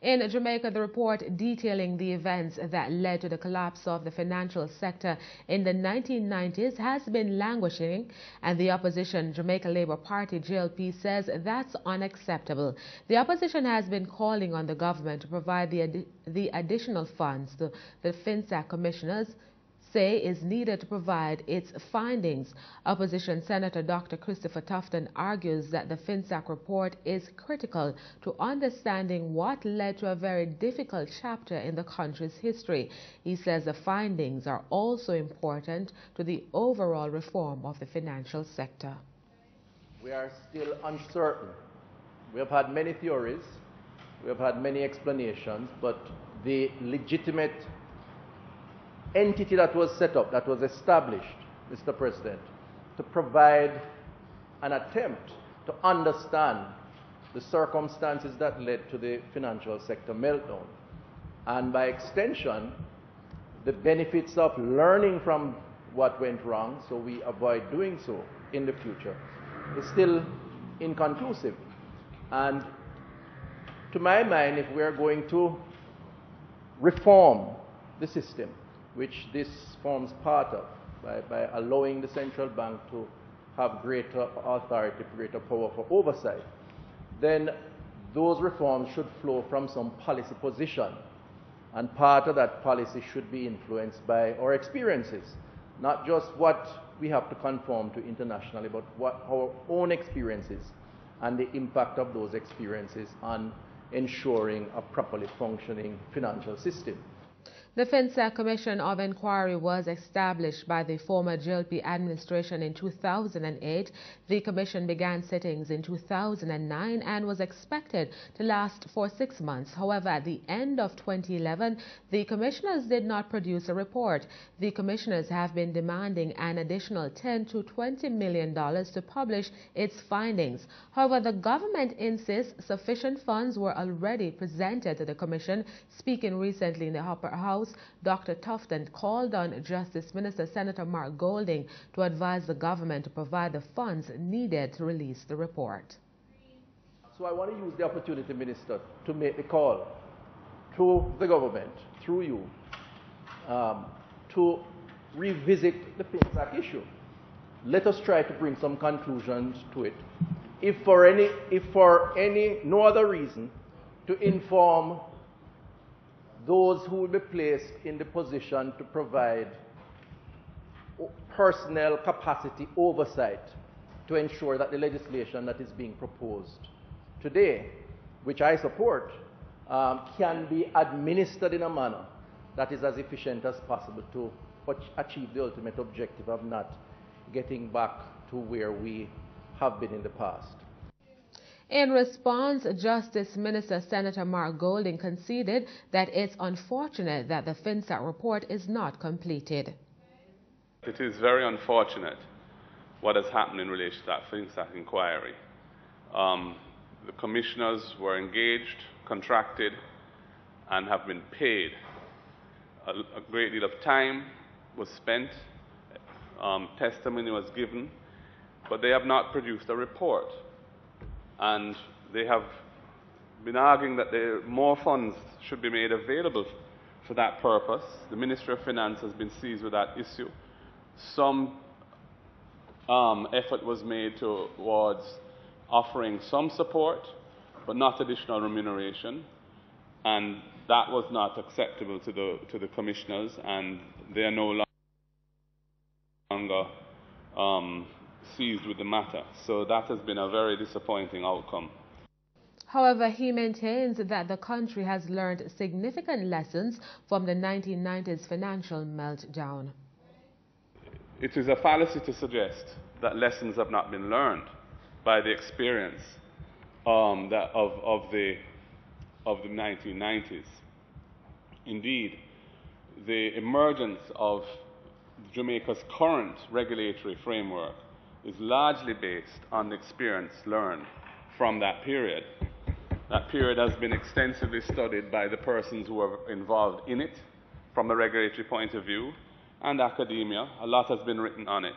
In Jamaica, the report detailing the events that led to the collapse of the financial sector in the 1990s has been languishing, and the opposition Jamaica Labour Party JLP says that's unacceptable. The opposition has been calling on the government to provide the additional funds the FINSAC commissioners say is needed to provide its findings. Opposition Senator Dr. Christopher Tufton argues that the FINSAC report is critical to understanding what led to a very difficult chapter in the country's history. He says the findings are also important to the overall reform of the financial sector. We are still uncertain. We have had many theories, we have had many explanations, but the legitimate entity that was set up, that was established, Mr. President, to provide an attempt to understand the circumstances that led to the financial sector meltdown, and by extension, the benefits of learning from what went wrong so we avoid doing so in the future, is still inconclusive. And to my mind, if we are going to reform the system, which this forms part of, by allowing the central bank to have greater authority, greater power for oversight, then those reforms should flow from some policy position. And part of that policy should be influenced by our experiences, not just what we have to conform to internationally, but what our own experiences and the impact of those experiences on ensuring a properly functioning financial system. The FINSAC Commission of Inquiry was established by the former JLP administration in 2008. The commission began sittings in 2009 and was expected to last for 6 months. However, at the end of 2011, the commissioners did not produce a report. The commissioners have been demanding an additional $10 to $20 million to publish its findings. However, the government insists sufficient funds were already presented to the commission. Speaking recently in the Upper House, Dr. Tufton called on Justice Minister Senator Mark Golding to advise the government to provide the funds needed to release the report. So I want to use the opportunity, Minister, to make the call to the government, through you, to revisit the FINSAC issue. Let us try to bring some conclusions to it. If for no other reason, to inform those who will be placed in the position to provide personnel capacity oversight to ensure that the legislation that is being proposed today, which I support, can be administered in a manner that is as efficient as possible to achieve the ultimate objective of not getting back to where we have been in the past. In response, Justice Minister Senator Mark Golding conceded that it's unfortunate that the FINSAC report is not completed. It is very unfortunate what has happened in relation to that FINSAC inquiry. The commissioners were engaged, contracted, and have been paid. A great deal of time was spent, testimony was given, but they have not produced a report. And they have been arguing that more funds should be made available for that purpose. The Ministry of Finance has been seized with that issue. Some effort was made towards offering some support, but not additional remuneration. And that was not acceptable to the commissioners, and they are no longer seized with the matter. So that has been a very disappointing outcome. However, he maintains that the country has learned significant lessons from the 1990s financial meltdown. It is a fallacy to suggest that lessons have not been learned by the experience of the 1990s. Indeed, the emergence of Jamaica's current regulatory framework is largely based on the experience learned from that period. That period has been extensively studied by the persons who are involved in it from a regulatory point of view, and academia. A lot has been written on it.